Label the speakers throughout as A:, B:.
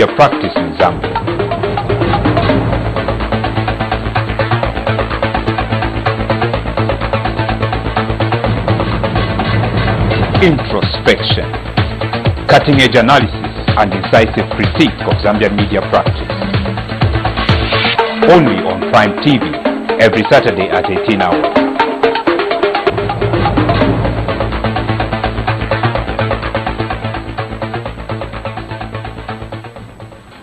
A: media practice in Zambia. Introspection, cutting-edge analysis and incisive critique of Zambian media practice. Only on Prime TV, every Saturday at 18 hours.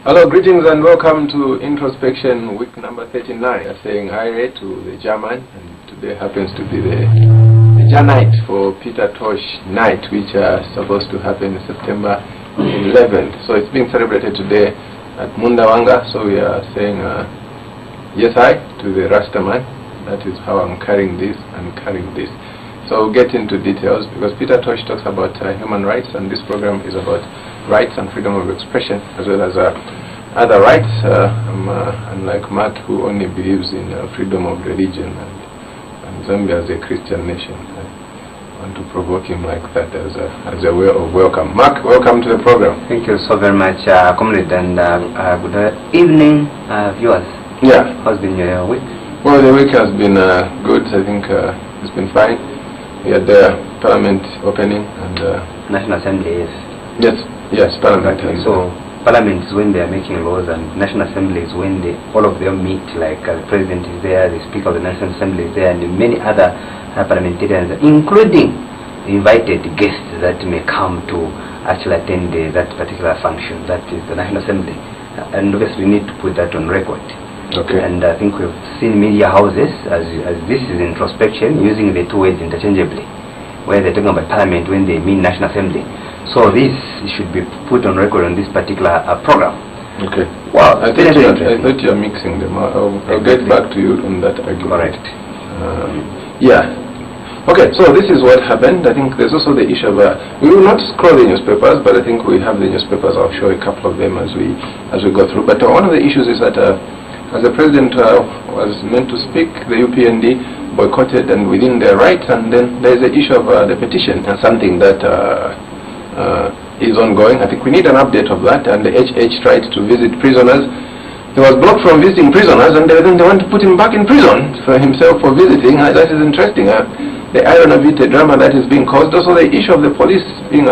B: Hello, greetings and welcome to Introspection week number 39. I'm saying hi to the German, and today happens to be the night for Peter Tosh night, which are supposed to happen September 11th. So it's being celebrated today at Mundawanga. So we are saying yes hi to the Rastaman. That is how I'm carrying this and carrying this. So we'll get into details because Peter Tosh talks about human rights, and this program is about rights and freedom of expression as well as other rights. Unlike Mark, who only believes in freedom of religion, and Zambia is a Christian nation. I want to provoke him like that as a way of welcome. Mark, welcome to the program.
C: Thank you so very much, comrade, and good evening, viewers.
B: Yeah.
C: How's been your week?
B: Well, the week has been good. I think it's been fine. We had the Parliament opening and
C: National Assembly, yes.
B: Yes, Parliament.
C: Okay, so Parliament is when they are making laws, and National Assembly is when all of them meet. Like the President is there, the Speaker of the National Assembly is there, and many other parliamentarians, including invited guests that may come to actually attend that particular function. That is the National Assembly, and obviously we need to put that on record.
B: Okay.
C: And I think we've seen media houses, as this is introspection, using the two words interchangeably, where they're talking about Parliament when they mean National Assembly. So this should be put on record on this particular program.
B: Okay.
C: Wow.
B: I thought you're mixing them. I'll get back to you on that argument.
C: Correct.
B: Yeah. Okay, so this is what happened. I think there's also the issue of we will not scroll the newspapers, but I think we have the newspapers. I'll show a couple of them as we go through. But one of the issues is that as the president was meant to speak, the UPND boycotted and within their rights, and then there's the issue of the petition, and something that is ongoing. I think we need an update of that. And the HH tried to visit prisoners. He was blocked from visiting prisoners, and then they want to put him back in prison for himself for visiting. That is interesting. The iron of it, the drama that is being caused. Also the issue of the police being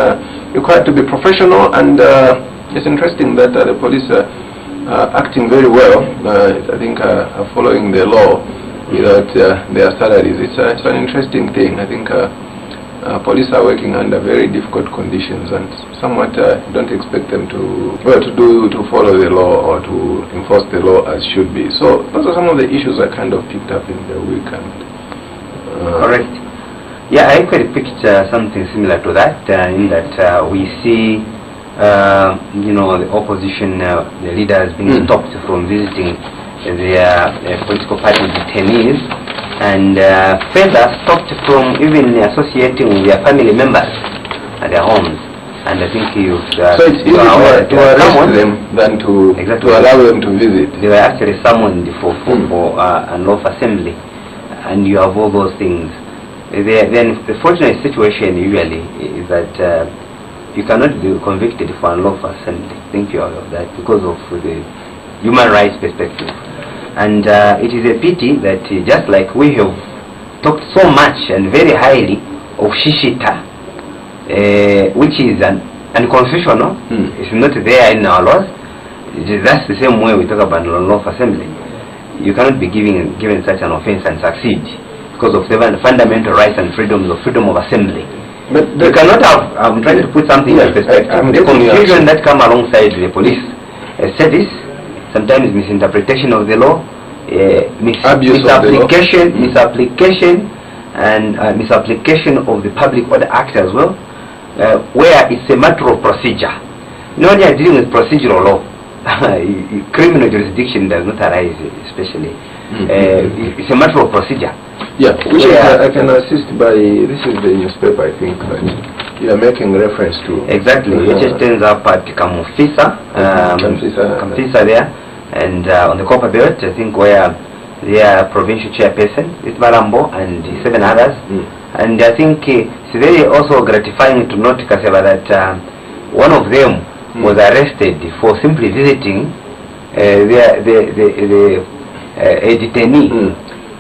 B: required to be professional, and it's interesting that the police are acting very well. I think following the law without their salaries. It's an interesting thing. I think police are working under very difficult conditions, and somewhat don't expect them to follow the law or to enforce the law as should be. So those are some of the issues I kind of picked up in the weekend.
C: Correct. Yeah, I could picked something similar to that, in that we see the opposition, the leaders being stopped from visiting their political party detainees, and further stopped from even associating with their family members at their homes. And I think
B: so it's easier to arrest them than to allow them to visit.
C: They were actually summoned for an lawful assembly, and you have all those things. Then the fortunate situation usually is that you cannot be convicted for unlawful assembly. Think you of that because of the human rights perspective. And it is a pity that just like we have talked so much and very highly of Shishita, which is unconstitutional, it's not there in our laws. That's the same way we talk about unlawful assembly. You cannot be given such an offense and succeed because of the fundamental rights and freedoms of freedom of assembly. But you cannot have, I'm trying to put something in perspective. The confusion that come alongside the police service, sometimes misinterpretation of the law, misapplication, and misapplication of the Public Order Act as well, where it's a matter of procedure. When you are dealing with procedural law, criminal jurisdiction does not arise, especially. It's a matter of procedure.
B: Yeah, which I can assist by, this is the newspaper I think that you are making reference to.
C: Exactly, it just turns up at Kamufisa there, and on the Copper Belt, I think, where their provincial chairperson is Marambo and 7 others. And I think it's very also gratifying to note, Kaseva, that one of them was arrested for simply visiting the detainee.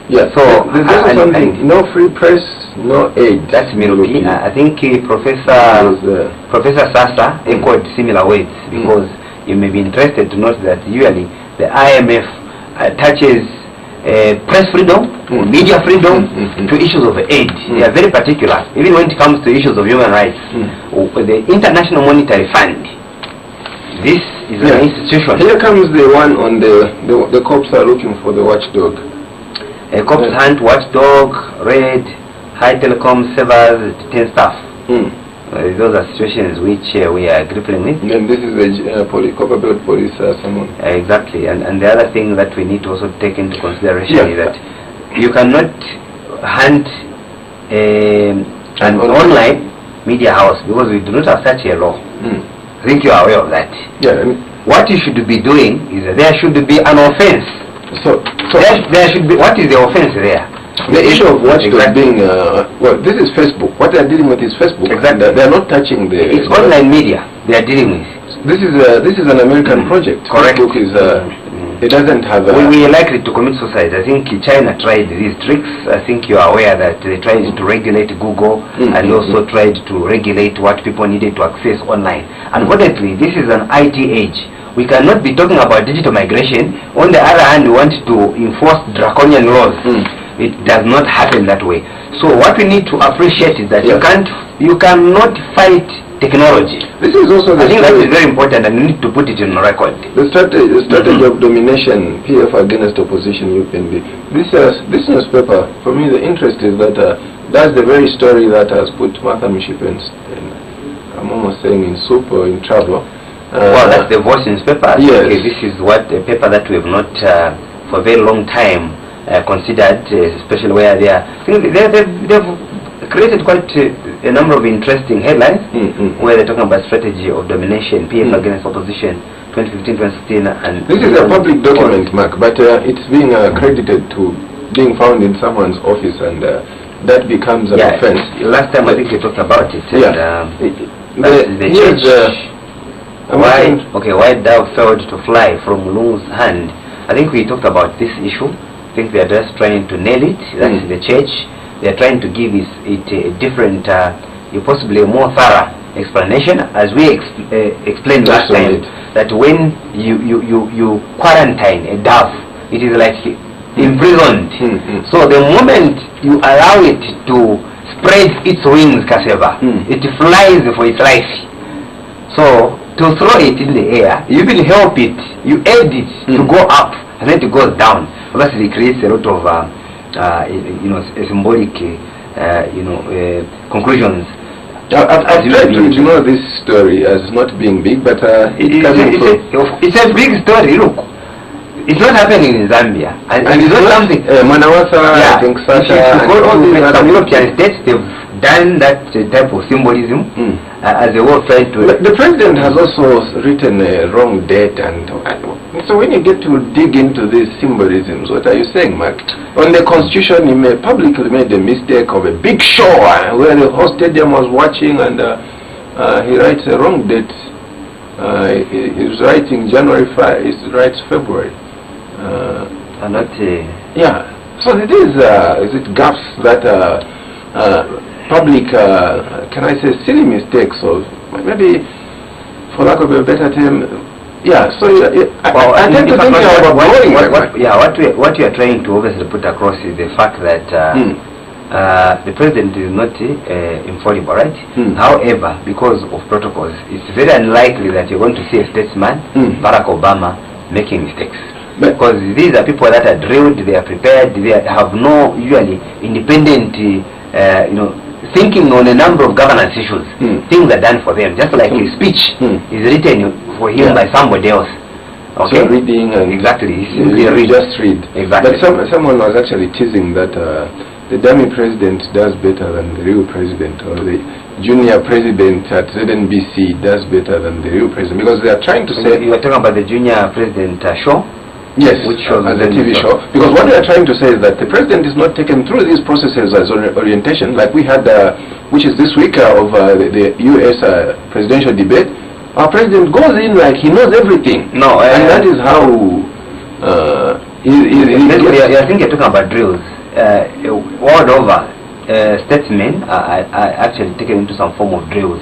B: Yeah.
C: So
B: there's also something. No free press, no aid.
C: That's Miruki. I think Professor Sasa echoed similar words, because you may be interested to note that usually the IMF touches press freedom, media freedom, to issues of aid. They are very particular, even when it comes to issues of human rights. The International Monetary Fund, this is an institution.
B: Here comes the one on the cops are looking for the watchdog.
C: Cops hunt watchdog, raid, high telecom servers, 10 staff. Those are situations which we are grappling with.
B: And this is a Copperbelt police summon.
C: Exactly, and the other thing that we need to also take into consideration is that you cannot hunt an online media house, because we do not have such a law. I think you are aware of that.
B: Yeah.
C: What you should be doing is that there should be an offense. So there should be, what is the offense there?
B: The issue of watchdog being, well, this is Facebook. What they are dealing with is Facebook.
C: Exactly.
B: They are not touching the...
C: It's online media they are dealing with.
B: This is an American project.
C: Correct.
B: Facebook is, it doesn't have a...
C: We are likely to commit suicide. I think China tried these tricks. I think you are aware that they tried to regulate Google and also tried to regulate what people needed to access online. Unfortunately, this is an IT age. We cannot be talking about digital migration. On the other hand, we want to enforce draconian laws. It does not happen that way. So what we need to appreciate is that you cannot fight technology.
B: This is also
C: I think that is very important, and we need to put it in record.
B: The strategy of domination, PF against opposition, UPNB. This newspaper, for me, the interest is that that's the very story that has put Martha Mishipen, I'm almost saying, in soup or in trouble.
C: Well, that's the Voice newspaper.
B: Yes.
C: Okay, this is what a paper that we have not for a very long time considered, especially where they've created quite a number of interesting headlines where they're talking about strategy of domination, PF against opposition, 2015-2016, and
B: this is a public document, Mark, but it's being credited to being found in someone's office, and that becomes an offense.
C: Last time I think we talked about it. And, why dove failed to fly from Lung's hand. I think we talked about this issue. I think they are just trying to nail it. That is the church. They are trying to give it a different, possibly a more thorough explanation, as we explained last time, that when you quarantine a dove, it is like imprisoned. So the moment you allow it to spread its wings, Kaseva, it flies for its life. So to throw it in the air, you will help it, you aid it to go up, and then it goes down. Obviously, it creates a lot of symbolic conclusions.
B: I've tried to ignore this story as not being big, but
C: it's a big story. Look, it's not happening in Zambia, and it's not something.
B: Manawasa, I think Sasha,
C: and all these some European states, they've done that type of symbolism as a way of trying to...
B: The president has also written a wrong date, and so when you get to dig into these symbolisms, what are you saying, Mark? On the constitution, he may publicly made a mistake of a big show where the whole stadium was watching, and he writes a wrong date. He's writing January 5, he writes February. Yeah, so it is it gaps that public, can I say, silly mistakes, or maybe, for lack of a better term, so I tend to think about
C: what you are trying to obviously put across is the fact that the president is not infallible, right? However, because of protocols, it's very unlikely that you're going to see a statesman, Barack Obama, making mistakes. Because these are people that are drilled, they are prepared, they have no usually independent, thinking on a number of governance issues. Things are done for them, just like his speech is written for him by somebody else. Okay,
B: so reading and
C: exactly,
B: you just read.
C: Exactly.
B: But someone was actually teasing that the dummy president does better than the real president, or the junior president at ZNBC does better than the real president, because they are trying to say...
C: You are talking about the junior president show?
B: Yes,
C: which shows
B: as a TV show. Because what they are trying to say is that the president is not taken through these processes as orientation, like we had, which is this week of the US presidential debate. our president goes in like he knows everything.
C: No,
B: and that is how
C: I think you're talking about drills. World over, statesmen are actually taken into some form of drills.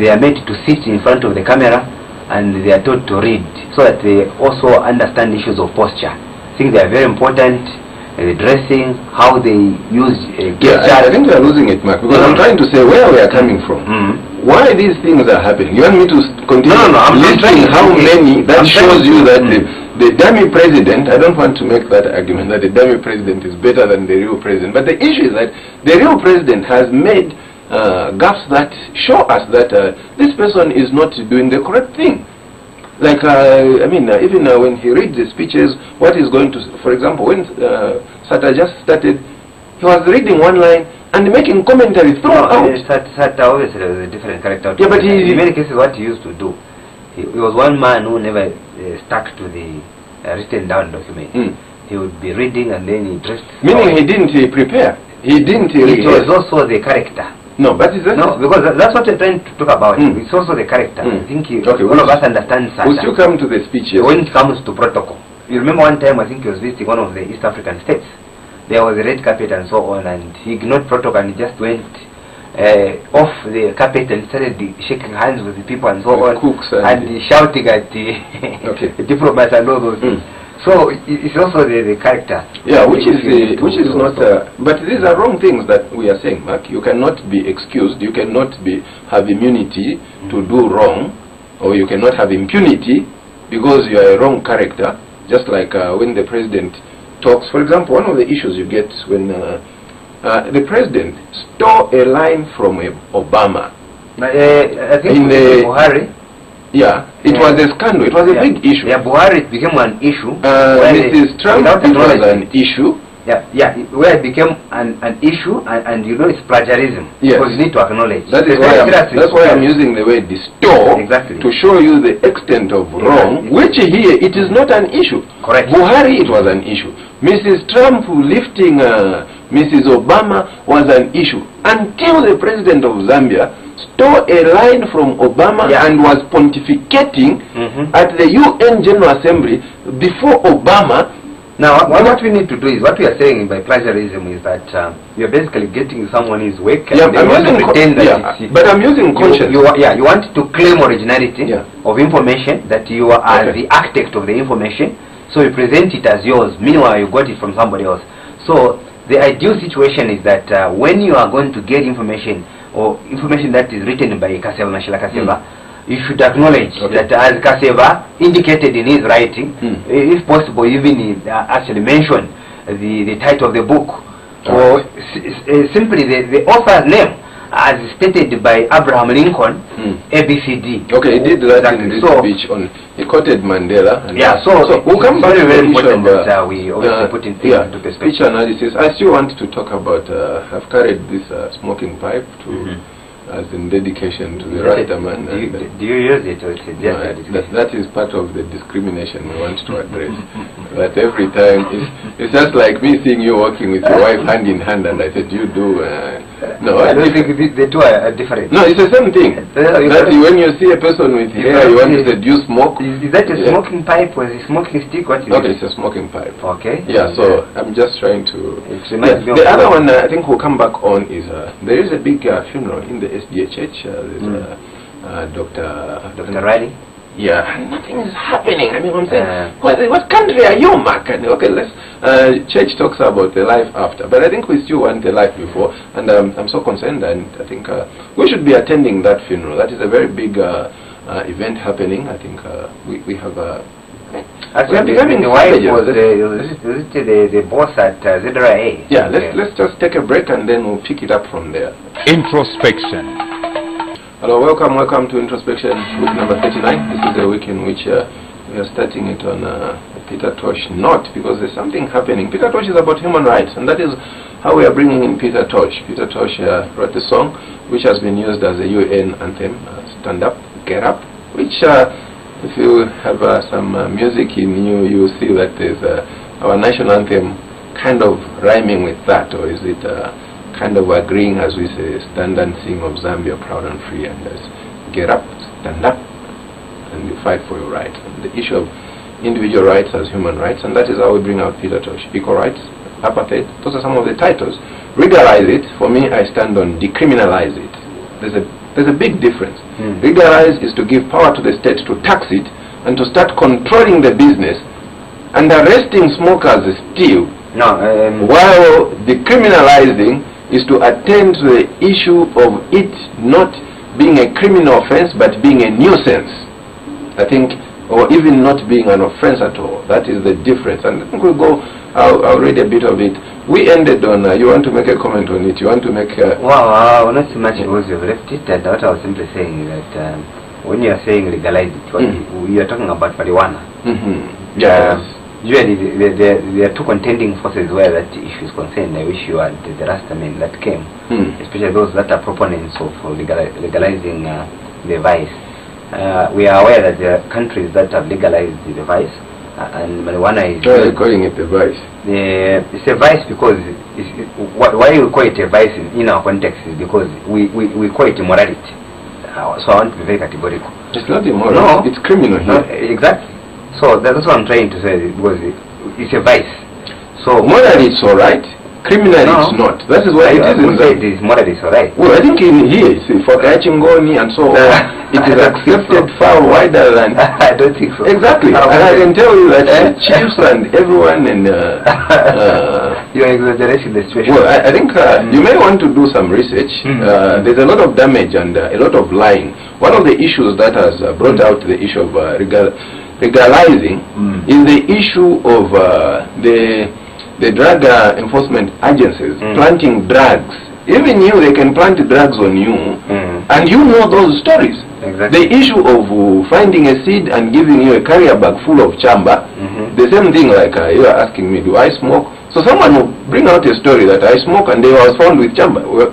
C: They are made to sit in front of the camera and they are taught to read so that they also understand issues of posture. I think they are very important. The dressing, how they use
B: I think we are losing it, Mark, because I'm trying to say where we are coming from. Why these things are happening. You want me to continue?
C: No, I'm
B: listing how many. That shows you that the dummy president, I don't want to make that argument that the dummy president is better than the real president, but the issue is that the real president has made gaps that show us that this person is not doing the correct thing. Like, even when he reads the speeches, what he's going to, for example, when Sata just started, he was reading one line and making commentary throughout.
C: Sata obviously was a different character.
B: Yeah, but
C: in many cases what he used to do, he was one man who never stuck to the written down document. He would be reading and then he dressed.
B: Meaning he didn't prepare. He didn't.
C: It was also the character.
B: No, but it's
C: no, because that's what we're trying to talk about. It's also the character. I think all of us understand Sata.
B: We'll still come to the speeches.
C: When it comes to protocol. You remember one time I think he was visiting one of the East African states. There was a red carpet and so on, and he ignored protocol and he just went off the carpet and started shaking hands with the people and so on,
B: cooks
C: and shouting at the diplomats and all those things. So it's also the character.
B: Yeah, which is not. But these are wrong things that we are saying, Mark. You cannot be excused. You cannot have immunity to do wrong, or you cannot have impunity because you are a wrong character. Just like when the president talks. For example, one of the issues you get when the president stole a line from Obama.
C: I think in Buhari.
B: Yeah, it was a scandal. It was a big issue.
C: Yeah, Buhari became an issue.
B: Mrs. Trump, it was an issue.
C: Yeah, where it became an issue, and you know it's plagiarism.
B: Yes.
C: Because you need to acknowledge.
B: That's why I'm using the word distort to show you the extent of wrong, which here it is not an issue.
C: Correct.
B: Buhari, it was an issue. Mrs. Trump lifting Mrs. Obama was an issue until the president of Zambia stole a line from Obama and was pontificating at the UN General Assembly before Obama.
C: Now, what we need to do is, what we are saying by plagiarism is that you're basically getting someone his work and they want to pretend that it's...
B: But I'm using conscience.
C: You want to claim originality of information, that you are the architect of the information, so you present it as yours, meanwhile you got it from somebody else. So the ideal situation is that when you are going to get information, or information that is written by Kaseva Mashila Kaseva, you should acknowledge that as Kaseva indicated in his writing, if possible even actually mention the title of the book, or simply the author's name as stated by Abraham Lincoln, ABCD.
B: Okay, he did that in this speech on, he quoted Mandela. And
C: so
B: we'll come back to the issue of
C: we obviously put in into perspective.
B: Speech analysis. I still want to talk about, I've carried this smoking pipe to, as in dedication to the Rasta man.
C: Do you use it, or is it just
B: that is part of the discrimination we want to address. But every time, it's just like me seeing you walking with your wife hand in hand, and I said, you do... no,
C: I don't think the two are different.
B: No, it's the same thing. That when you see a person with hair, you want to say, do you smoke?
C: Is that a smoking pipe or a smoking stick? What is
B: it? It's a smoking pipe.
C: Okay.
B: Yeah, so I'm just trying to... The other one I think we'll come back on is, there is a big funeral in the SDHH. There's
C: Dr. Riley.
B: Yeah, nothing is happening. I mean, I'm saying, what country are you, Mark? Okay, church talks about the life after, but I think we still want the life before, and I'm so concerned, and I think we should be attending that funeral. That is a very big event happening. I think we have
C: actually, the wife was the boss at ZRA.
B: Yeah, let's just take a break and then we'll pick it up from there.
A: Introspection.
B: Hello, welcome to Introspection, week number 39. This is a week in which we are starting it on Peter Tosh note, because there's something happening. Peter Tosh is about human rights, and that is how we are bringing in Peter Tosh. Peter Tosh wrote a song which has been used as a UN anthem, Stand Up, Get Up, which if you have some music in you, you will see that there's our national anthem kind of rhyming with that, or is it kind of agreeing as we say, stand and sing of Zambia, proud and free, and get up, stand up, and you fight for your rights. And the issue of individual rights as human rights, and that is how we bring out Peter Tosh. Equal rights, apartheid, those are some of the titles. Legalize it, for me, I stand on decriminalize it. There's a big difference. Legalize is to give power to the state to tax it and to start controlling the business and arresting smokers still. While decriminalizing is to attend to the issue of it not being a criminal offense but being a nuisance, I think, or even not being an offense at all. That is the difference. And I think we'll go, I'll read a bit of it. We ended on, you want to make a comment on it? You want to make a...
C: Well, not so much because you've left it. And what I was simply saying is that when you are saying legalize it, you are talking about marijuana.
B: Yes.
C: Usually there are two contending forces where that issue is concerned. I wish you had the Rastamen that came, especially those that are proponents of legalizing the vice. We are aware that there are countries that have legalized the vice, and marijuana is...
B: Why are you calling it a vice?
C: It's a vice because... why we call it a vice in our context is because we call it immorality. So I want to be very categorical.
B: It's not immoral, it's criminal here.
C: Exactly. So that's what I'm trying to say, because it's a vice. So
B: morally it's alright, criminally it's not. That is why it is
C: morally it's alright.
B: Well, I think in here, for Kachingoni and so on, it is accepted far wider than...
C: I don't think so.
B: Exactly. And I can tell you that chiefs and everyone and...
C: you're exaggerating the situation.
B: Well, I think you may want to do some research. There's a lot of damage and a lot of lying. One of the issues that has brought out the issue of legalizing is the issue of the drug enforcement agencies planting drugs. Even you, they can plant drugs on you, and you know those stories.
C: Exactly.
B: The issue of finding a seed and giving you a carrier bag full of chamba, the same thing like you are asking me, do I smoke? So someone will bring out a story that I smoke and they was found with chamba. Well,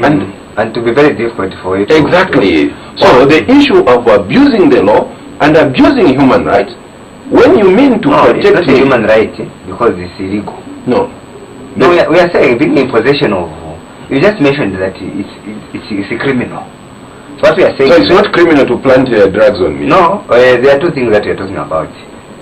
C: and to be very difficult for it.
B: Exactly. So the issue of abusing the law and abusing human rights, when you mean to protect...
C: it's not a human right, because it's illegal.
B: No.
C: No, we are saying being in possession of... You just mentioned that it's a criminal. So what we are saying...
B: So it's not criminal to plant drugs on me?
C: No, there are two things that we are talking about.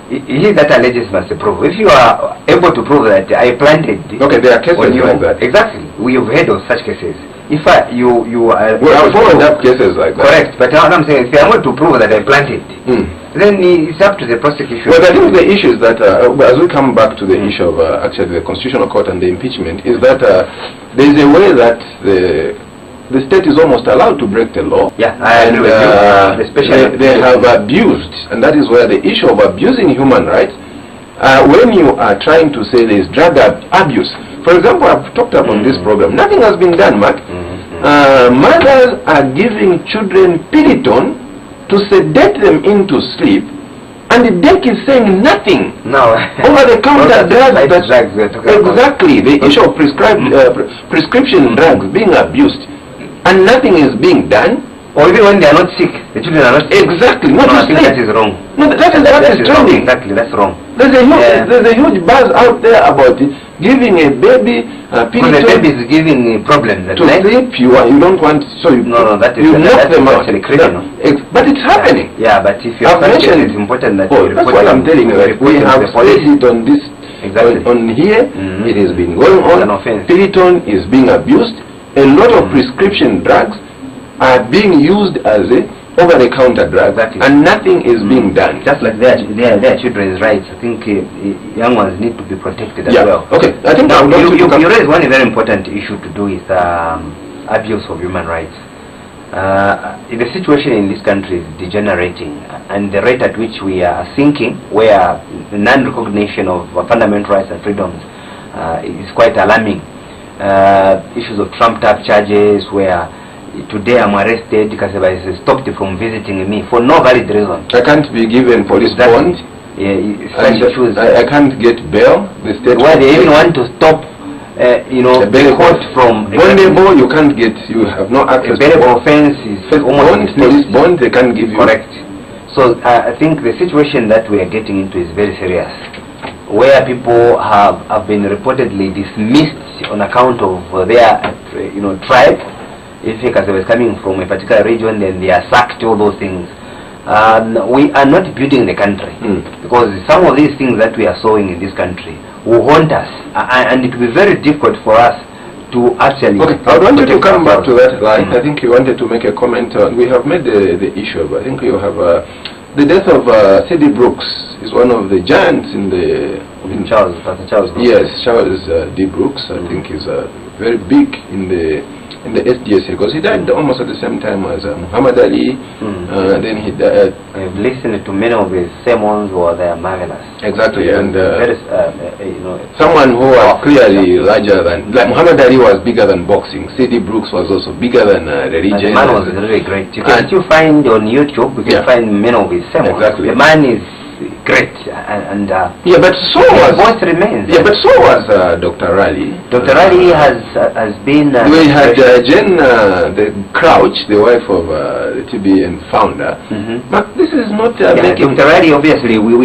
C: He that alleges must prove. If you are able to prove that I planted...
B: Okay, there are cases like that.
C: Exactly. We have heard of such cases. If you are...
B: Well, I've followed up cases like that.
C: Correct. But what I'm saying, if I want to prove that I planted, then it's up to the prosecution.
B: Well, I think the issue is that, as we come back to the issue of actually the Constitutional Court and the impeachment, is that there is a way that the state is almost allowed to break the law.
C: Yeah, I agree with you. Especially
B: they have abused, and that is where the issue of abusing human rights, when you are trying to say there is drug abuse. For example, I've talked about this program. Nothing has been done, Mark. Mothers are giving children Piriton to sedate them into sleep, and the deck is saying nothing.
C: No.
B: Over-the-counter drugs.
C: Exactly.
B: The issue of prescription drugs being abused, and nothing is being done.
C: Or even when they are not sick, the children are not sick.
B: Exactly.
C: No, I think that is wrong.
B: No, that is trending.
C: Exactly, that's wrong.
B: There's a huge buzz out there about it, giving a baby
C: because the baby is giving problems
B: to sleep. You don't want, so you
C: that is
B: you knock them out.
C: Actually criminal.
B: But it's happening.
C: Yeah, but if you have mentioned, it's important that you
B: that's what I'm telling you. Like, we have said it on this.
C: Exactly.
B: On here, it has been going on. Piriton is being abused. A lot of prescription drugs are being used as a over-the-counter drug, and nothing is being done.
C: Just like their children's rights, I think young ones need to be protected as well.
B: Okay, I think now
C: you raise one very important issue to do with abuse of human rights. The situation in this country is degenerating, and the rate at which we are sinking, where the non-recognition of fundamental rights and freedoms is quite alarming. Issues of trumped-up charges, where today I'm arrested because I stopped from visiting me for no valid reason.
B: I can't be given police bond. I can't get bail. The state
C: why they even want to stop, the court from
B: bondable. You can't get. You have no access.
C: A bail offense is almost
B: police bond. They can't give you.
C: Correct. So I think the situation that we are getting into is very serious, where people have been reportedly dismissed on account of their tribe. If because they were coming from a particular region, then they are sacked, all those things. we are not building the country, because some of these things that we are sowing in this country will haunt us, and it will be very difficult for us to actually...
B: Okay, I wanted to come back to that line. I think you wanted to make a comment. We have made the issue of, I think you have... the death of C.D. Brooks is one of the giants in the...
C: Charles Brooks.
B: Yes, Charles D. Brooks, I think is very big in the SDSA, because he died almost at the same time as Muhammad Ali. Then he died.
C: I've listened to many of his sermons, they are marvelous.
B: Exactly, and
C: you know,
B: someone who was clearly larger than, like Muhammad Ali was bigger than boxing. C.D. Brooks was also bigger than religion.
C: The man was really great. You can still find on YouTube, you can find many of his sermons.
B: Exactly.
C: The man is great, and
B: yeah, but so was
C: voice remains.
B: Yeah, but so was Dr. Raleigh.
C: Dr. Raleigh has been.
B: We had Jen the Crouch, the wife of the TBN founder. But this is not making.
C: Dr. Raleigh, obviously, we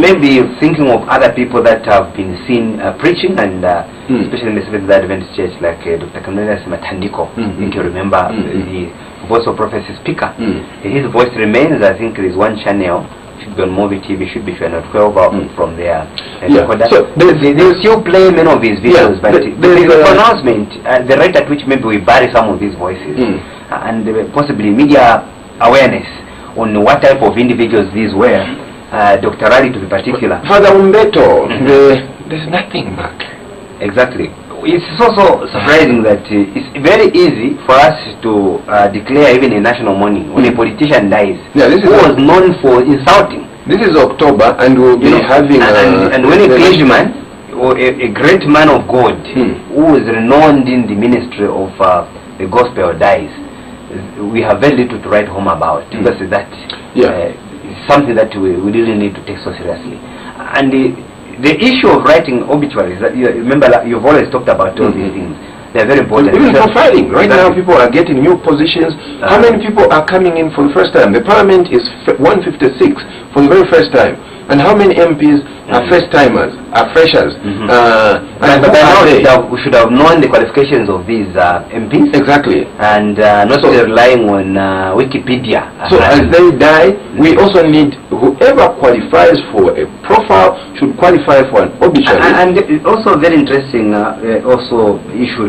C: may be thinking of other people that have been seen preaching, and especially in the Seventh-day Adventist Church, like Dr. Cornelius Matandiko. I think you remember the Voice of Prophecy speaker. His voice remains. I think there is one channel. Should be on Movie TV, should be channel 12 from there.
B: So
C: they still play many of these videos, but there is a pronouncement, the rate at which maybe we bury some of these voices, and possibly media awareness on what type of individuals these were. Dr. Raleigh to be particular.
B: Father Umbeto, there's nothing, Mark.
C: Exactly. It's also surprising that it's very easy for us to declare even a national mourning when a politician dies who was known for insulting.
B: This is October, and we'll be having...
C: And when a clergyman or a great man of God who is renowned in the ministry of the gospel dies, we have very little to write home about. Because that is something that we really need to take so seriously. And the issue of writing obituaries, you remember, you've always talked about all these things. They're very important.
B: Even profiling. Right now, people are getting new positions. How many people are coming in for the first time? The parliament is 156 for the very first time. And how many MPs are first-timers, are freshers?
C: But by now, we should have known the qualifications of these MPs.
B: Exactly.
C: And not relying on Wikipedia.
B: So as they die, we also need whoever qualifies for a profile should qualify for an obituary.
C: And also very interesting, also issue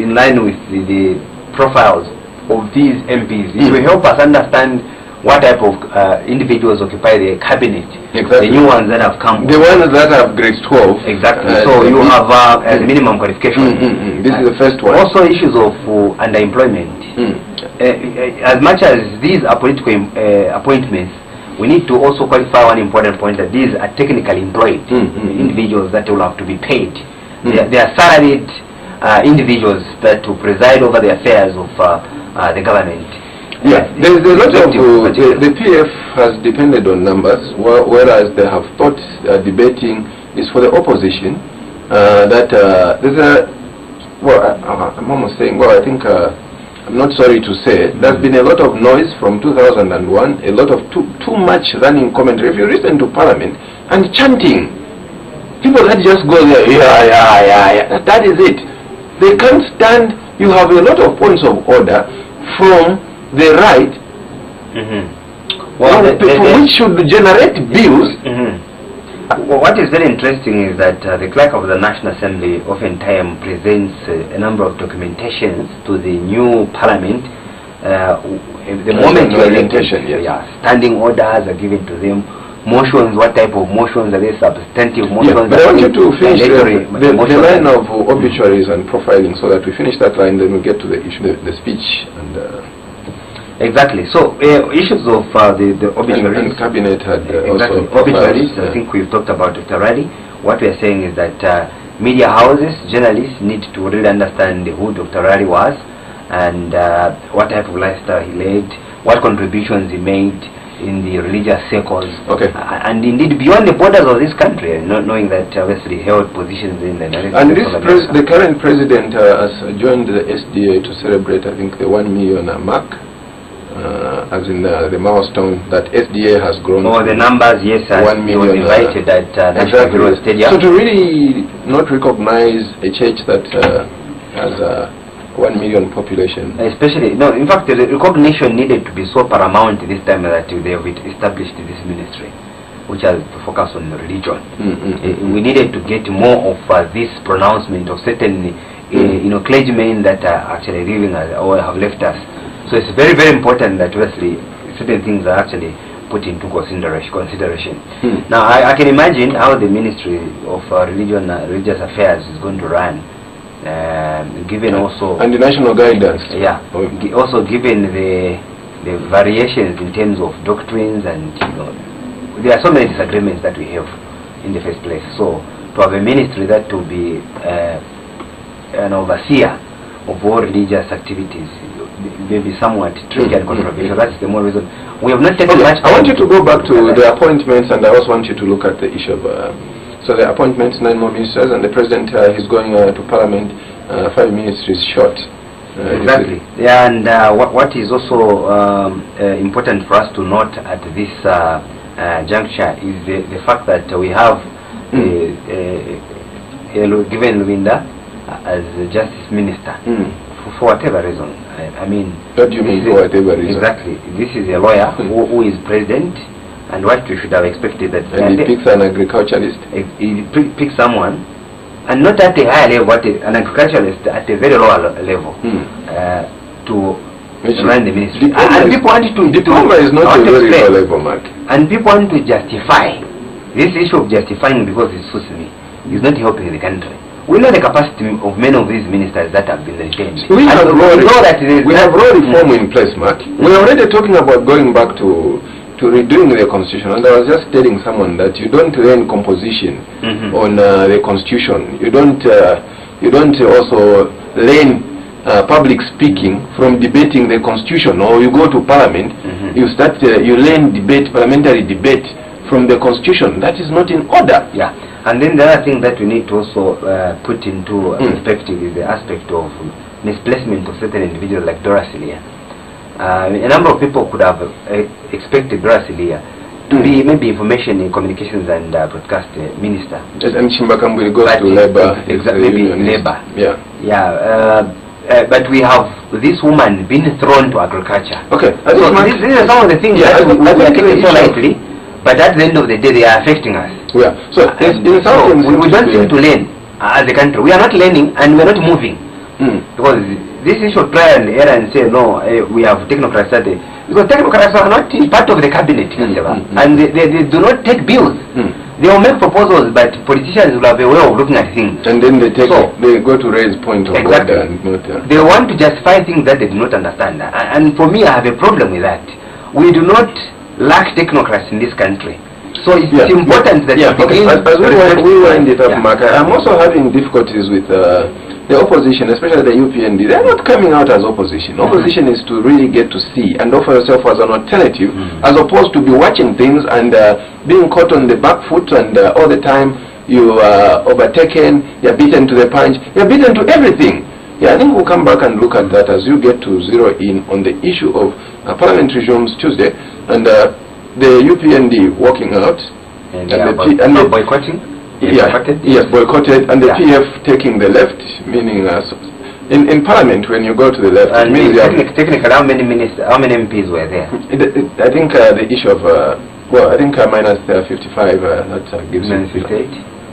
C: in line with the profiles of these MPs. It will help us understand what type of individuals occupy the cabinet.
B: Exactly.
C: The new ones that have come.
B: The ones that have grade 12.
C: Exactly. So you have as a minimum qualification.
B: This is the first one.
C: Also issues of underemployment. As much as these are political appointments, we need to also qualify one important point, that these are technically employed individuals that will have to be paid. They are salaried individuals that will preside over the affairs of the government.
B: Yeah, there is a lot of the PF has depended on numbers, whereas they have thought debating is for the opposition. That there's a I'm almost saying, I think I'm not sorry to say there's been a lot of noise from 2001, a lot of too much running commentary. If you listen to Parliament and chanting, people that just go there, that is it. They can't stand. You have a lot of points of order from the right, which should generate bills.
C: What is very interesting is that the clerk of the National Assembly oftentimes presents a number of documentations to the new parliament. The moment you are elected, standing orders are given to them. Motions, what type of motions are they? Substantive motions?
B: But I want you to finish the line of obituaries and profiling, so that we finish that line, then we get to the issue, the speech and.
C: Exactly. So issues of the obituaries.
B: And cabinet had
C: also obituaries. I think we've talked about Dr. Raleigh. What we are saying is that media houses, journalists need to really understand who Dr. Raleigh was, and what type of lifestyle he led, what contributions he made in the religious circles, and indeed beyond the borders of this country, not knowing that obviously he held positions in the United States.
B: And the current president has joined the SDA to celebrate, I think, the 1 million mark. As in the milestone that SDA has grown.
C: Oh, the numbers, yes,
B: 1 million.
C: Invited at National Stadium.
B: So to really not recognize a church that has 1 million population.
C: Especially, no, in fact, the recognition needed to be so paramount this time that they have established this ministry, which has to focus on religion. We needed to get more of this pronouncement of certain, clergymen that are actually leaving us or have left us. So it's very, very important that obviously certain things are actually put into consideration. Now, I can imagine how the Ministry of Religious Affairs is going to run. Given also
B: and the national guidance,
C: also given the variations in terms of doctrines, and there are so many disagreements that we have in the first place. So to have a ministry that will be an overseer of all religious activities may be somewhat tricky and controversial. That's the more reason we have not taken much.
B: I want you to go back to the appointments, and I also want you to look at the issue of so the appointments, 9 more ministers, and the president is going to parliament 5 ministries short.
C: Exactly. Yeah, and what is also important for us to note at this juncture is the fact that we have given Luinda as the justice minister for whatever reason. I mean,
B: what do you mean for whatever reason?
C: Exactly. This is a lawyer who is president. And what we should have expected that...
B: And he picks an agriculturalist?
C: He picks someone, and not at a higher level, but an agriculturalist at a very low level, to run the ministry. And people want to...
B: Diploma is not a very low level, Mark.
C: And people want to justify. This issue of justifying because it suits me is not helping the country. We know the capacity of many of these ministers that have been retained.
B: We have law reform in place, Mark. We're already talking about going back to redoing the constitution, and I was just telling someone that you don't learn composition on the constitution. You don't also learn public speaking from debating the constitution, or you go to parliament, you learn parliamentary debate from the constitution. That is not in order.
C: Yeah, and then the other thing that we need to also put into perspective is the aspect of misplacement of certain individuals like Dora Silia. A number of people could have expected Dora Silia to be maybe information in communications and broadcast minister.
B: And Chimbakambwe goes to labor.
C: Exactly, labor.
B: Yeah.
C: But we have this woman being thrown to agriculture.
B: Okay.
C: So these are some of the things that we are taking so lightly, but at the end of the day they are affecting us.
B: Yeah. So we
C: don't seem to learn as a country. We are not learning and we are not moving. Because this issue of try and error and say no, we have technocrats that because technocrats are not part of the cabinet, and they do not take bills. They will make proposals, but politicians will have a way of looking at things.
B: And then they go to raise point of order.
C: They want to justify things that they do not understand. And for me, I have a problem with that. We do not lack technocrats in this country. So it's important that
B: as we wind it up, Mark, I'm also having difficulties with the opposition, especially the UPND. They're not coming out as opposition. Opposition is to really get to see and offer yourself as an alternative, as opposed to be watching things and being caught on the back foot, and all the time you are overtaken, you're beaten to the punch, you're beaten to everything. Yeah, I think we'll come back and look at that as you get to zero in on the issue of parliamentary resumes Tuesday, and the UPND walking out,
C: and boycotting.
B: Yes, boycotted, and the PF taking the left, meaning in Parliament when you go to the left.
C: And technically, how many MPs were there?
B: I think the issue of I think minus 55. That gives
C: minus 58.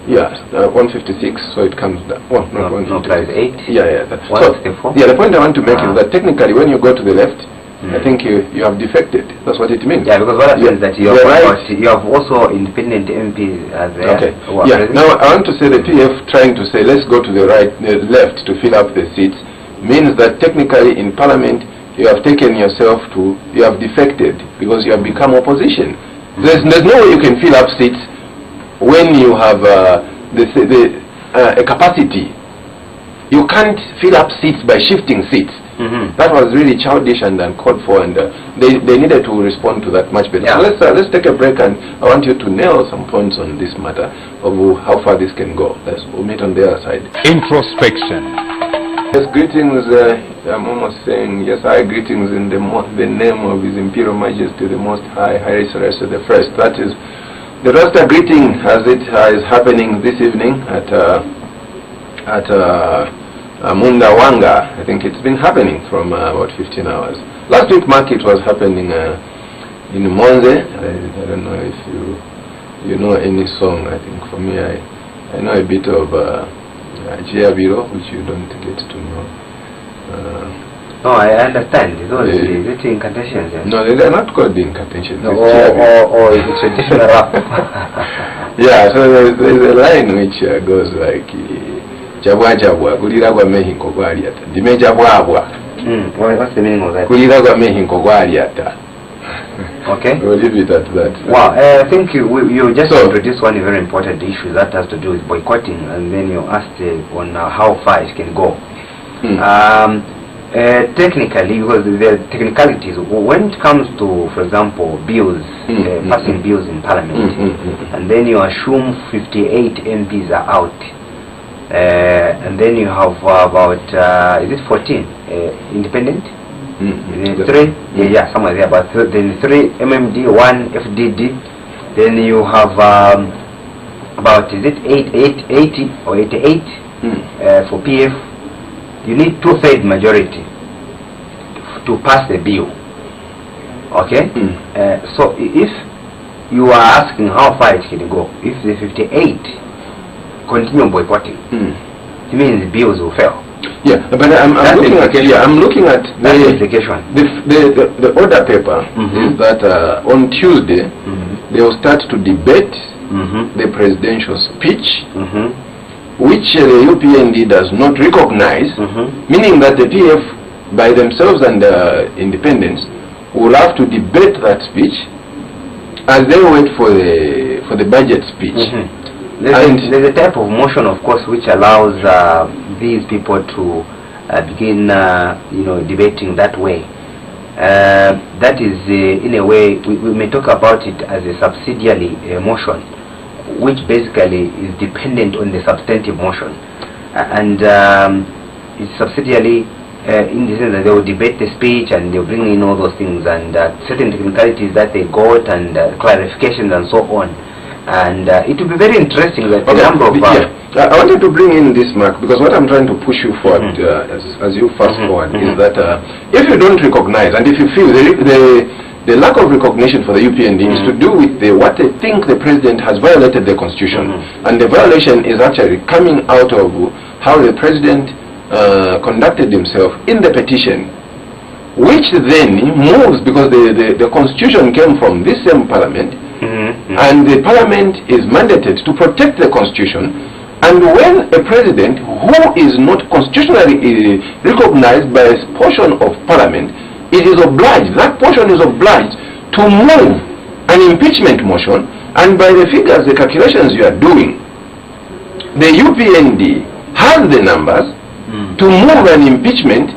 B: Yeah, 156. So it comes down. Well, not 156.
C: No, plus 8.
B: Yeah.
C: 164.
B: The point I want to make is that technically, when you go to the left, I think you have defected. That's what it means.
C: Yeah, because what happens is that you have also independent MPs as there.
B: Okay. Now I want to say the PF trying to say let's go to the left to fill up the seats means that technically in Parliament you have taken yourself to, you have defected because you have become opposition. There's no way you can fill up seats when you have a capacity. You can't fill up seats by shifting seats. That was really childish and uncalled for, and they needed to respond to that much better.
C: Yeah.
B: So let's take a break, and I want you to nail some points on this matter of how far this can go. We'll meet on the other side.
A: Introspection.
B: Yes, greetings. I'm almost saying yes. Greetings in the name of His Imperial Majesty, the Most High, Haile Selassie the First. That is the Rasta greeting as it is happening this evening at Munda Wanga, I think it's been happening from about 15 hours. Last week, Mark, it was happening in Monze. I don't know if you know any song. I think for me, I know a bit of Jiabiro, which you don't get to know.
C: No, I understand. Those is it incantations? Yes?
B: No, they are not called incantations.
C: No, or is it traditional rap?
B: Yeah, so there's a line which goes like Jabwa Jabwa, Kulira kwa mehinko kwa aliata. Dime Jabwa Abwa.
C: What's the meaning of that?
B: Kulira kwa mehinko kwa aliata.
C: Okay.
B: We'll leave it at that.
C: Well, I think you just introduced one very important issue that has to do with boycotting, and then you asked on how far it can go. Technically, because there are technicalities, when it comes to, for example, bills, passing bills in Parliament, and then you assume 58 MPs are out, and then you have about, is it 14 independent? 3? Yeah, somewhere there, but then 3 MMD, 1 FDD, then you have about, is it 80 or 88 for PF? You need 2/3 majority to pass the bill. Okay? So if you are asking how far it can go, if the 58 continue boycotting, it means the bills will fail.
B: Yeah, but I'm looking at the order paper is that on Tuesday they will start to debate the presidential speech, which the UPND does not recognize, meaning that the PF by themselves and the independents will have to debate that speech as they wait for the budget speech.
C: There's a type of motion, of course, which allows these people to begin, debating that way. That is, in a way, we may talk about it as a subsidiary motion, which basically is dependent on the substantive motion, and it's subsidiary in the sense that they will debate the speech and they'll bring in all those things and certain technicalities that they got and clarifications and so on. And it will be very interesting that the number of...
B: I wanted to bring in this, Mark, because what I'm trying to push you forward as you fast forward is that if you don't recognize and if you feel the lack of recognition for the UPND is to do with what they think the president has violated the constitution, and the violation is actually coming out of how the president conducted himself in the petition, which then moves because the constitution came from this same parliament, and the parliament is mandated to protect the constitution. And when a president who is not constitutionally recognized by a portion of parliament, it is obliged, that portion is obliged to move an impeachment motion, and by the figures, the calculations you are doing, the UPND has the numbers to move an impeachment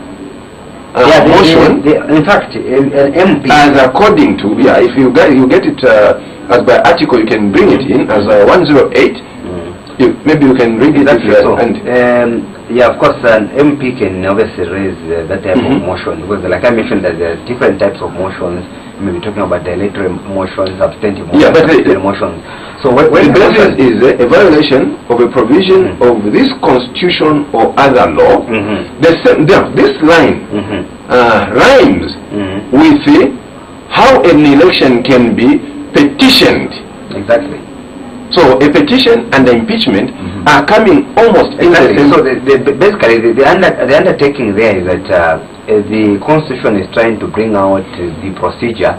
B: motion.
C: In fact, an MP,
B: as according to, if you get it as by article, you can bring it in as 108. Maybe you can read it.
C: Yeah, of course, an MP can obviously raise that type of motion, because like I mentioned that there are different types of motions. We may be talking about the electoral motions, substantive motions, motions. So when
B: the is a violation of a provision of this constitution or other law, this line rhymes with how an election can be petitioned.
C: Exactly.
B: So a petition and the impeachment are coming almost in the same.
C: So basically the undertaking there is that the constitution is trying to bring out the procedure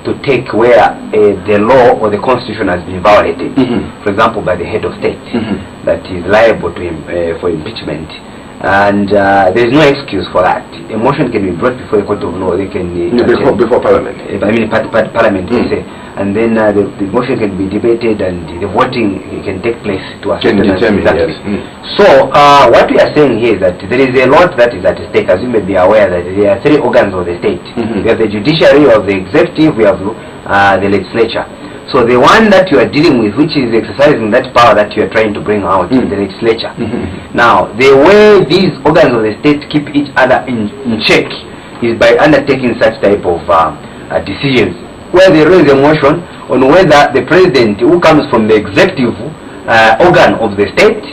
C: to take where the law or the constitution has been violated. For example, by the head of state that is liable to for impeachment. And there is no excuse for that. A motion can be brought before the court of law. They can
B: before parliament.
C: I mean, parliament. Say, and then the motion can be debated, and the voting can take place to a certain extent. Exactly. So what we are saying here is that there is a lot that is at stake. As you may be aware, that there are 3 organs of the state. We have the judiciary, of the executive, we have the legislature. So the one that you are dealing with, which is exercising that power that you are trying to bring out in the legislature. Now, the way these organs of the state keep each other in check is by undertaking such type of decisions, where they raise a motion on whether the president who comes from the executive organ of the state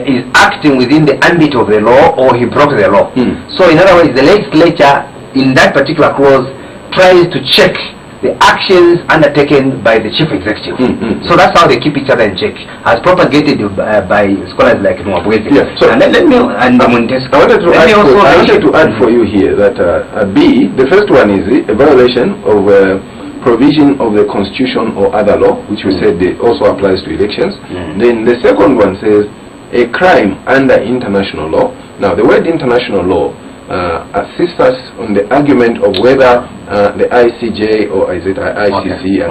C: is acting within the ambit of the law, or he broke the law. So in other words, the legislature in that particular clause tries to check the actions undertaken by the chief executive. So that's how they keep each other in check, as propagated by scholars like Nwabweze.
B: Yeah. So
C: let me
B: I wanted to add for you here that B, the first one is a violation of provision of the constitution or other law, which we said also applies to elections. Then the second one says a crime under international law. Now the word international law assists us on the argument of whether the ICJ or is it ICC?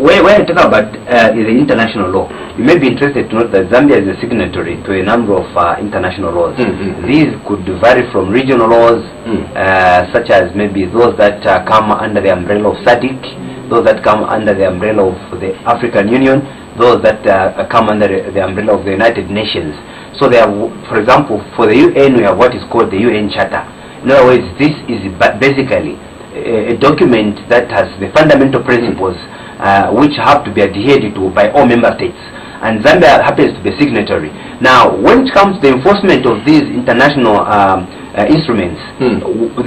C: When I talk about the international law, you may be interested to note that Zambia is a signatory to a number of international laws. These could vary from regional laws, such as maybe those that come under the umbrella of SADC, those that come under the umbrella of the African Union, those that come under the umbrella of the United Nations. So there are, for example, for the UN we have what is called the UN Charter. In other words, this is basically a document that has the fundamental principles which have to be adhered to by all member states. And Zambia happens to be a signatory. Now, when it comes to the enforcement of these international instruments,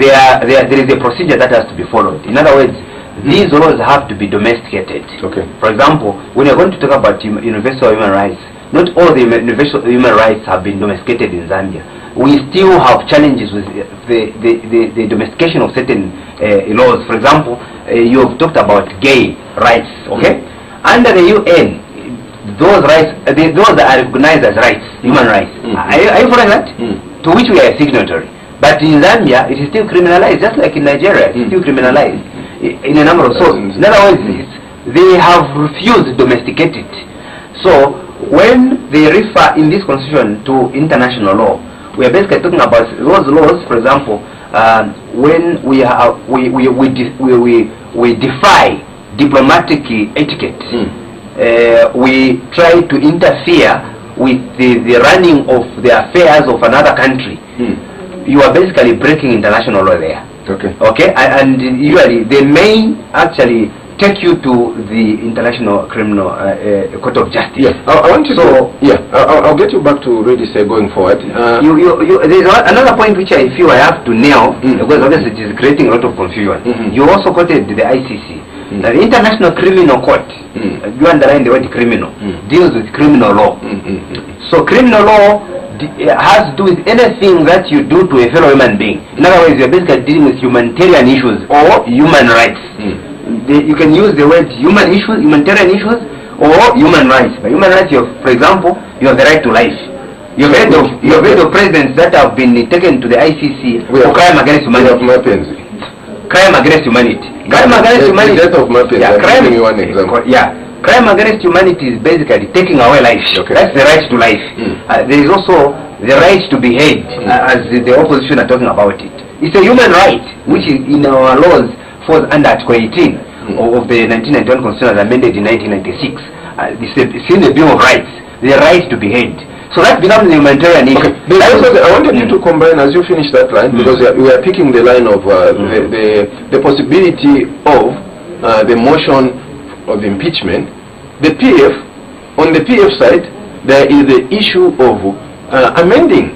C: there is a procedure that has to be followed. In other words, these laws have to be domesticated. For example, when you're going to talk about universal human rights, not all the universal human rights have been domesticated in Zambia. We still have challenges with the domestication of certain laws. For example, you have talked about gay rights. Under the UN, those rights, those are recognized as rights, human rights. Are you following that? To which we are a signatory. But in Zambia, it is still criminalized, just like in Nigeria, it is still criminalized in a number of so. In other words, they have refused to domesticate it. So when they refer in this constitution to international law, we are basically talking about those laws. For example, when we defy diplomatic etiquette, we try to interfere with the running of the affairs of another country. You are basically breaking international law there. And usually they may actually take you to the International Criminal Court of Justice.
B: I want you to. I'll get you back to really say going forward.
C: There's another point which I feel I have to nail, because obviously it is creating a lot of confusion. You also quoted the ICC. The International Criminal Court, you underline the word criminal, deals with criminal law. So criminal law has to do with anything that you do to a fellow human being. In other words, you're basically dealing with humanitarian issues or human rights. You can use the word human issues, humanitarian issues, or human rights. By human rights, for example, you have the right to life. You've heard of presidents that have been taken to the ICC for crime against humanity. Crime against humanity. Crime against humanity.
B: The death of Mapens.
C: Crime.
B: Give me one example.
C: Crime against humanity is basically taking away life. That's the right to life. There is also the right to be heard, as the opposition are talking about it. It's a human right, which is in our laws falls under Article 18 of the 1991 Constitution as amended in 1996. It's in the Bill of Rights, the right to be heard. So that becomes the humanitarian issue.
B: I wanted you to combine, as you finish that line, because we are picking the line of the possibility of the motion of impeachment. The PF, on the PF side, there is the issue of amending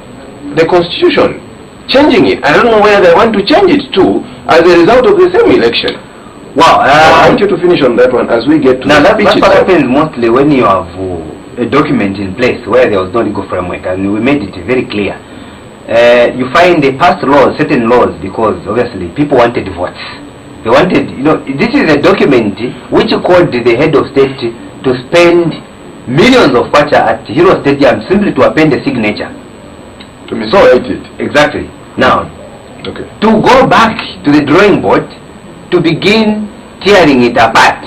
B: the Constitution, changing it. I don't know where they want to change it to as a result of the same election.
C: Wow.
B: I want you to finish on that one as we get to
C: now
B: the speech.
C: That's what happens mostly when you have a document in place where there was no legal framework, and we made it very clear. You find they passed laws, certain laws, because obviously people wanted votes. They wanted, this is a document which called the head of state to spend millions of kwacha at Hero Stadium simply to append a signature.
B: To miswrite it.
C: Exactly. Now, to go back to the drawing board, to begin tearing it apart,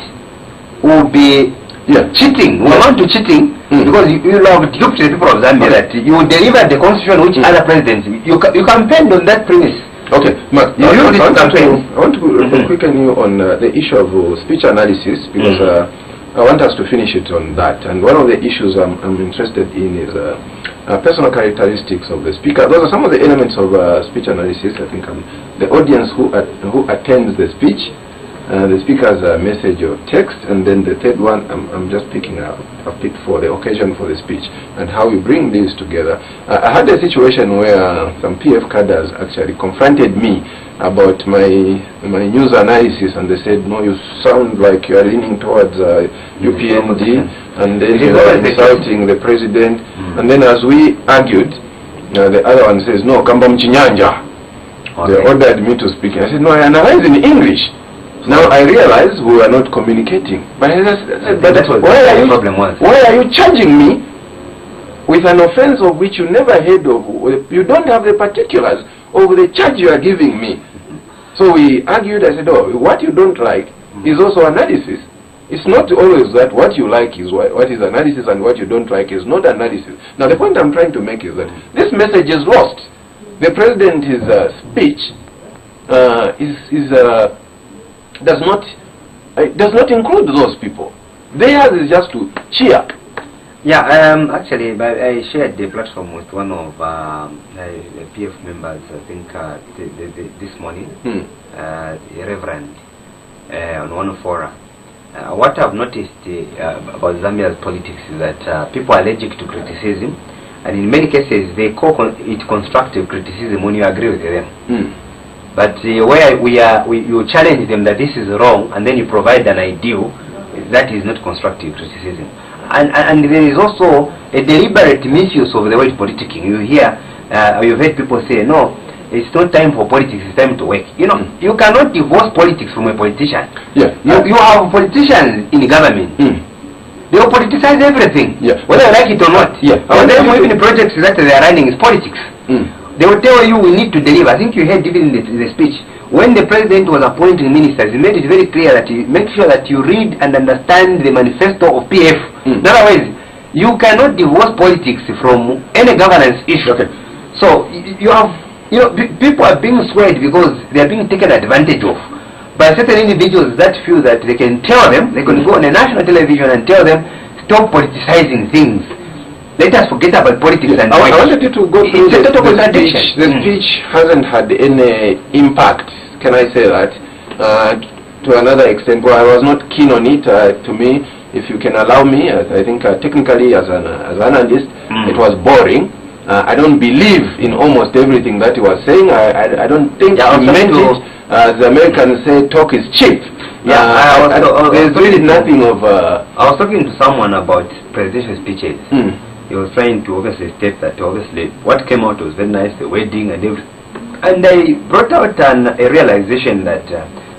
C: will be cheating. We amount to cheating, because you have duped the people of Zambia that you deliver the constitution which other presidents, you campaigned on that premise.
B: Okay, Mark, I want to quicken you on the issue of speech analysis, because I want us to finish it on that. And one of the issues I'm interested in is personal characteristics of the speaker. Those are some of the elements of speech analysis. I think the audience who attends the speech The speaker has a message of text, and then the third one I'm just picking up. I've picked for the occasion for the speech and how we bring these together. I had a situation where some PF cadres actually confronted me about my news analysis, and they said, no, you sound like you are leaning towards UPND, and then you are insulting the president. And then as we argued, the other one says, no, Kamba Mchinyanja. They ordered me to speak. I said, no, I analyze in English. Now I realize we were not communicating. But why are you charging me with an offense of which you never heard of? You don't have the particulars of the charge you are giving me. So we argued. I said, oh, what you don't like is also analysis. It's not always that what you like is what is analysis, and what you don't like is not analysis. Now the point I'm trying to make is that this message is lost. The president's speech does not include those people. Theirs is just to cheer.
C: Yeah, actually, I shared the platform with one of the PF members, I think, this morning, Reverend, on one forum. What I've noticed about Zambia's politics is that people are allergic to criticism, and in many cases they call it constructive criticism when you agree with them. But where you challenge them that this is wrong, and then you provide an ideal, that is not constructive criticism. And there is also a deliberate misuse of the word politicking. You've heard people say, no, it's not time for politics, it's time to work. You know, you cannot divorce politics from a politician.
B: Yeah.
C: You have politicians in the government. They will politicize everything, whether you like it or not. And then even the projects that they are running is politics. They will tell you we need to deliver. I think you heard even in the speech, when the president was appointing ministers, he made it very clear that you make sure that you read and understand the manifesto of PF. Otherwise, you cannot divorce politics from any governance issue. So people are being swayed because they are being taken advantage of by certain individuals that feel that they can tell them, they can go on a national television and tell them, stop politicizing things. Let us forget about politics. And
B: I wanted you to go through the speech. The speech hasn't had any impact, can I say that, to another extent. Well, I was not keen on it. To me, if you can allow me, I think technically as an analyst, it was boring. I don't believe in almost everything that he was saying. I don't think he meant it. As the Americans say, talk is cheap. There's really nothing of...
C: I was talking to someone about presidential speeches. He was trying to obviously state that obviously what came out was very nice, the wedding and everything. And I brought out a realization that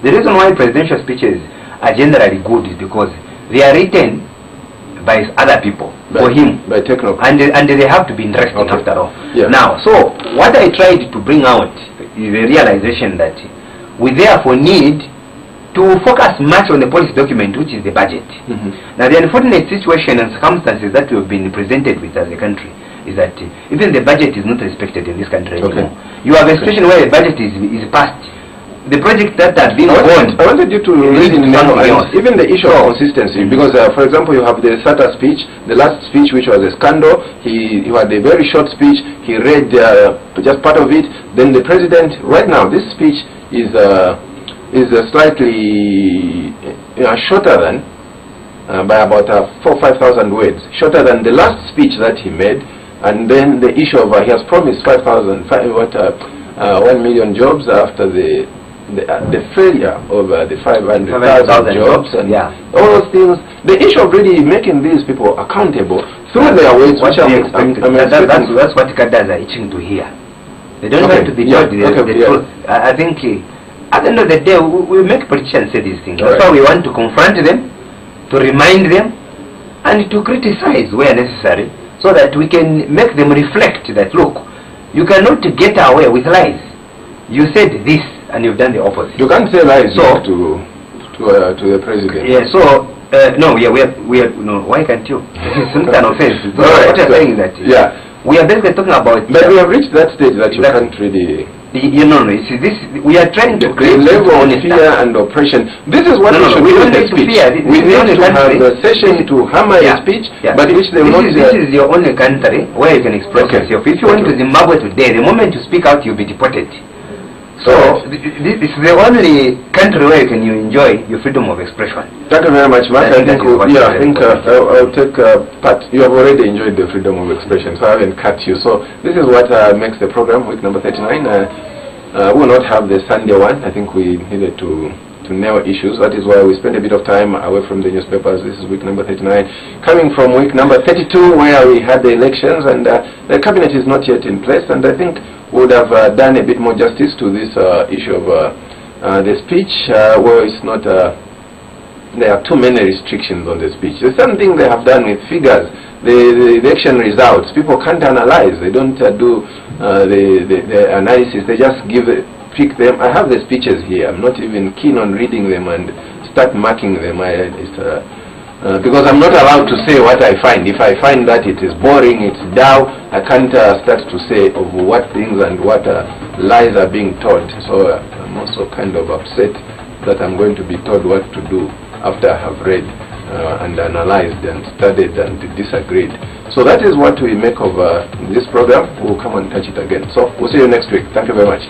C: the reason why presidential speeches are generally good is because they are written by other people, for him.
B: By techno.
C: And they have to be interesting after all. Now, so what I tried to bring out is the realization that we therefore need to focus much on the policy document, which is the budget. Now, the unfortunate situation and circumstances that we have been presented with as a country is that even the budget is not respected in this country anymore. You have a situation where the budget is passed. The projects that have been
B: I wanted you to read in even the issue of consistency, because for example, you have the SATA speech, the last speech, which was a scandal. He had a very short speech. He read just part of it. Then the president, right now, this speech is slightly shorter than, by about 4,000 or 5,000 words, shorter than the last speech that he made. And then the issue of he has promised 1 million jobs after the failure of the 500,000 jobs and all those things. The issue of really making these people accountable through their ways, which
C: that's what cadres are itching to hear. They don't have to be told the truth. I think at the end of the day, we make politicians say these things. That's why we want to confront them, to remind them, and to criticize where necessary, so that we can make them reflect that, look, you cannot get away with lies. You said this, and you've done the opposite.
B: You can't say lies to the president.
C: So no, why can't you? It's not an offense. What you're saying is that we are basically talking about.
B: But we have reached that stage that you can't really.
C: See, this we are trying to create
B: the level of fear and oppression. This is what we should do with the speech. We need to have a session to hammer a speech, but which they will not.
C: This is your only country where you can express yourself. If you went to Zimbabwe today, the moment you speak out, you'll be deported. So this is the only country where you can enjoy your freedom of expression.
B: Thank you very much, Mark. I think I'll take part. You have already enjoyed the freedom of expression, so I haven't cut you. So this is what makes the program, week number 39. We will not have the Sunday one. I think we needed to nail issues. That is why we spent a bit of time away from the newspapers. This is week number 39. Coming from week number 32, where we had the elections, and the cabinet is not yet in place, and I think would have done a bit more justice to this issue of the speech, where it's not, there are too many restrictions on the speech. The same thing they have done with figures, the election results. People can't analyze, they don't do the analysis, they just pick them. I have the speeches here, I'm not even keen on reading them and start marking them. Because I'm not allowed to say what I find. If I find that it is boring, it's dull, I can't start to say of what things and what lies are being taught. So I'm also kind of upset that I'm going to be told what to do after I have read and analyzed and studied and disagreed. So that is what we make of this program. We'll come and touch it again. So we'll see you next week. Thank you very much.